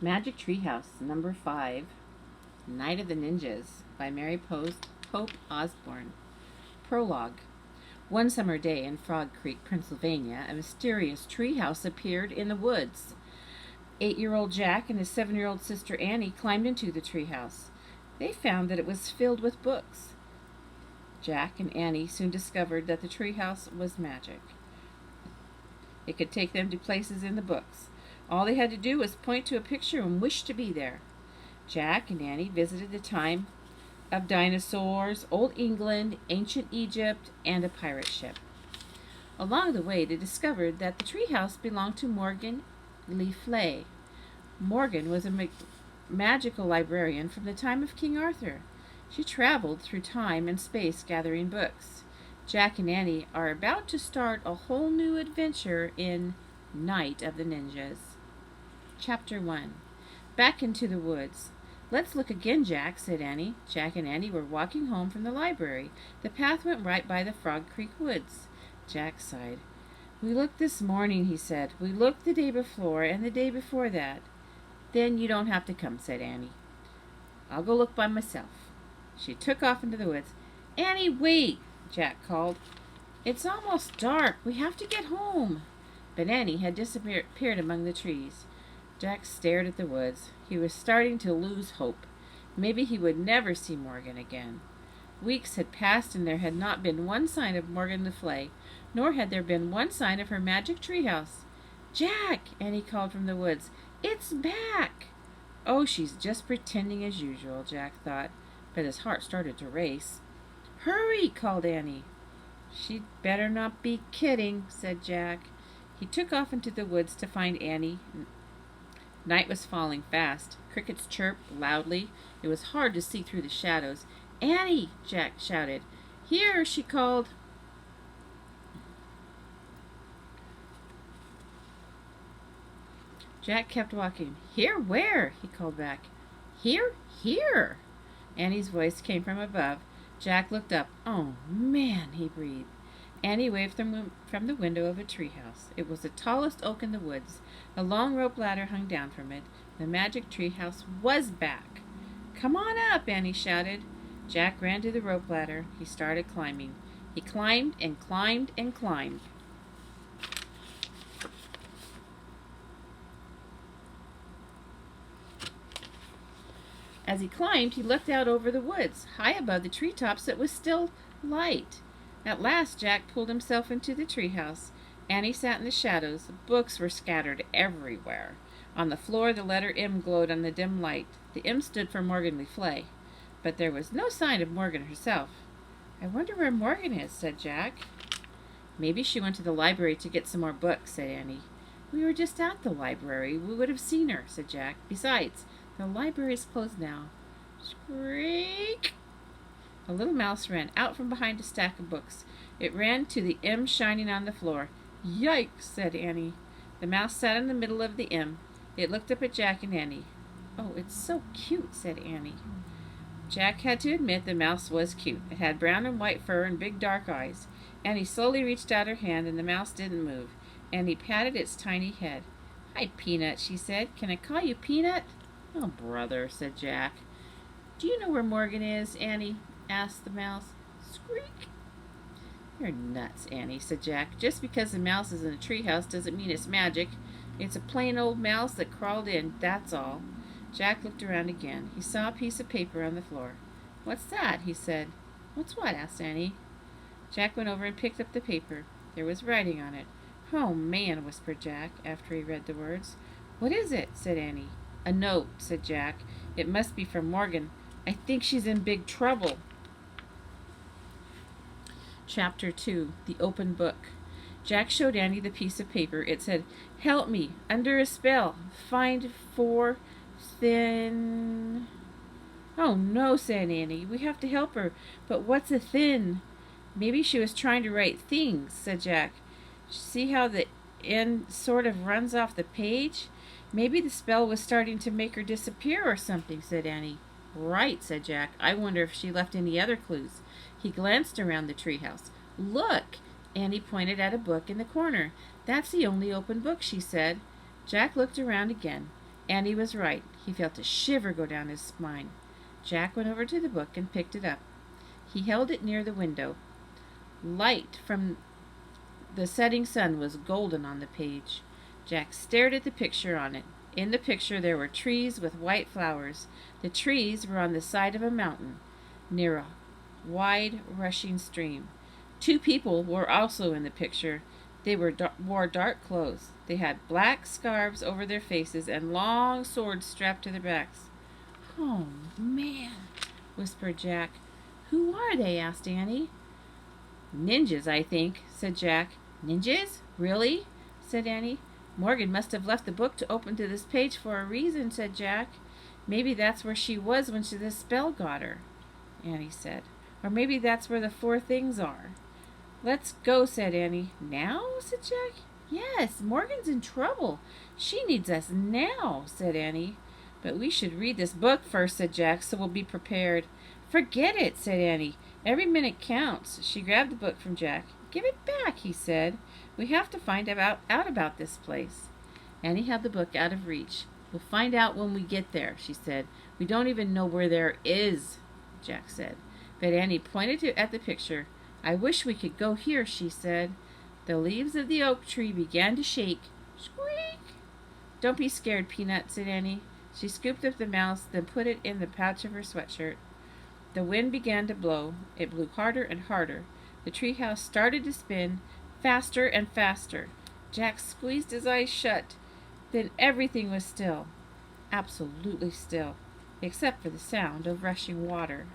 Magic Treehouse, number 5, Night of the Ninjas by Mary Pope Osborne. Prologue. One summer day in Frog Creek, Pennsylvania, a mysterious treehouse appeared in the woods. 8-year-old Jack and his 7-year-old sister Annie climbed into the treehouse. They found that it was filled with books. Jack and Annie soon discovered that the treehouse was magic. It could take them to places in the books. All they had to do was point to a picture and wish to be there. Jack and Annie visited the time of dinosaurs, Old England, ancient Egypt, and a pirate ship. Along the way, they discovered that the treehouse belonged to Morgan Le Fay. Morgan was a magical librarian from the time of King Arthur. She traveled through time and space gathering books. Jack and Annie are about to start a whole new adventure in Night of the Ninjas. Chapter 1. Back into the woods. Let's look again, Jack, said Annie. Jack and Annie were walking home from the library. The path went right by the Frog Creek woods. Jack sighed. We looked this morning, he said. We looked the day before and the day before that. Then you don't have to come, said Annie. I'll go look by myself. She took off into the woods. Annie, wait, Jack called. It's almost dark. We have to get home. But Annie had disappeared among the trees. Jack stared at the woods. He was starting to lose hope. Maybe he would never see Morgan again. Weeks had passed and there had not been one sign of Morgan Le Fay, nor had there been one sign of her magic treehouse. Jack, Annie called from the woods. It's back. Oh, she's just pretending as usual, Jack thought, but his heart started to race. Hurry, called Annie. She'd better not be kidding, said Jack. He took off into the woods to find Annie. Night was falling fast. Crickets chirped loudly. It was hard to see through the shadows. Annie, Jack shouted. Here, she called. Jack kept walking. Here, where? He called back. Here, here. Annie's voice came from above. Jack looked up. Oh, man, he breathed. Annie waved from the window of a treehouse. It was the tallest oak in the woods. A long rope ladder hung down from it. The magic treehouse was back. Come on up, Annie shouted. Jack ran to the rope ladder. He started climbing. He climbed and climbed and climbed. As he climbed, he looked out over the woods. High above the treetops it was still light. At last Jack pulled himself into the treehouse. Annie sat in the shadows. Books were scattered everywhere. On the floor the letter M glowed on the dim light. The M stood for Morgan Le Fay. But there was no sign of Morgan herself. I wonder where Morgan is, said Jack. Maybe she went to the library to get some more books, said Annie. We were just at the library. We would have seen her, said Jack. Besides, the library is closed now. Squeak! A little mouse ran out from behind a stack of books. It ran to the M shining on the floor. Yikes, said Annie. The mouse sat in the middle of the M. It looked up at Jack and Annie. Oh, it's so cute, said Annie. Jack had to admit the mouse was cute. It had brown and white fur and big dark eyes. Annie slowly reached out her hand and the mouse didn't move. Annie patted its tiny head. Hi, Peanut, she said. Can I call you Peanut? Oh, brother, said Jack. Do you know where Morgan is, Annie? Asked the mouse. Squeak. You're nuts, Annie, said Jack. Just because the mouse is in a treehouse doesn't mean it's magic. It's a plain old mouse that crawled in, that's all. Jack looked around again. He saw a piece of paper on the floor. What's that? He said. What's what? Asked Annie. Jack went over and picked up the paper. There was writing on it. Oh, man, whispered Jack after he read the words. What is it? Said Annie. A note, said Jack. It must be from Morgan. I think she's in big trouble. Chapter 2. The Open Book. Jack showed Annie the piece of paper. It said, Help me, under a spell. Find 4 thin... Oh, no, said Annie. We have to help her. But what's a thin? Maybe she was trying to write things, said Jack. See how the end sort of runs off the page? Maybe the spell was starting to make her disappear or something, said Annie. Right, said Jack. I wonder if she left any other clues. He glanced around the treehouse. Look! Annie pointed at a book in the corner. That's the only open book, she said. Jack looked around again. Annie was right. He felt a shiver go down his spine. Jack went over to the book and picked it up. He held it near the window. Light from the setting sun was golden on the page. Jack stared at the picture on it. In the picture there were trees with white flowers. The trees were on the side of a mountain, near a wide rushing stream. Two people were also in the picture. They wore dark clothes. They had black scarves over their faces and long swords strapped to their backs. "Oh, man," whispered Jack. "Who are they?" asked Annie. "Ninjas, I think," said Jack. "Ninjas? Really?" said Annie. "Morgan must have left the book to open to this page for a reason," said Jack. "Maybe that's where she was when the spell got her," Annie said. "Or maybe that's where the four things are." "Let's go," said Annie. "Now?" said Jack. "Yes, Morgan's in trouble. She needs us now," said Annie. "But we should read this book first," said Jack, "so we'll be prepared." "Forget it," said Annie. "Every minute counts." She grabbed the book from Jack. "Give it back," he said. "We have to find out about this place." Annie held the book out of reach. "We'll find out when we get there," she said. "We don't even know where there is," Jack said. But Annie pointed at the picture. "I wish we could go here," she said. The leaves of the oak tree began to shake. Squeak! "Don't be scared, Peanut," said Annie. She scooped up the mouse, then put it in the pouch of her sweatshirt. The wind began to blow. It blew harder and harder. The treehouse started to spin, faster and faster. Jack squeezed his eyes shut. Then everything was still. Absolutely still, except for the sound of rushing water.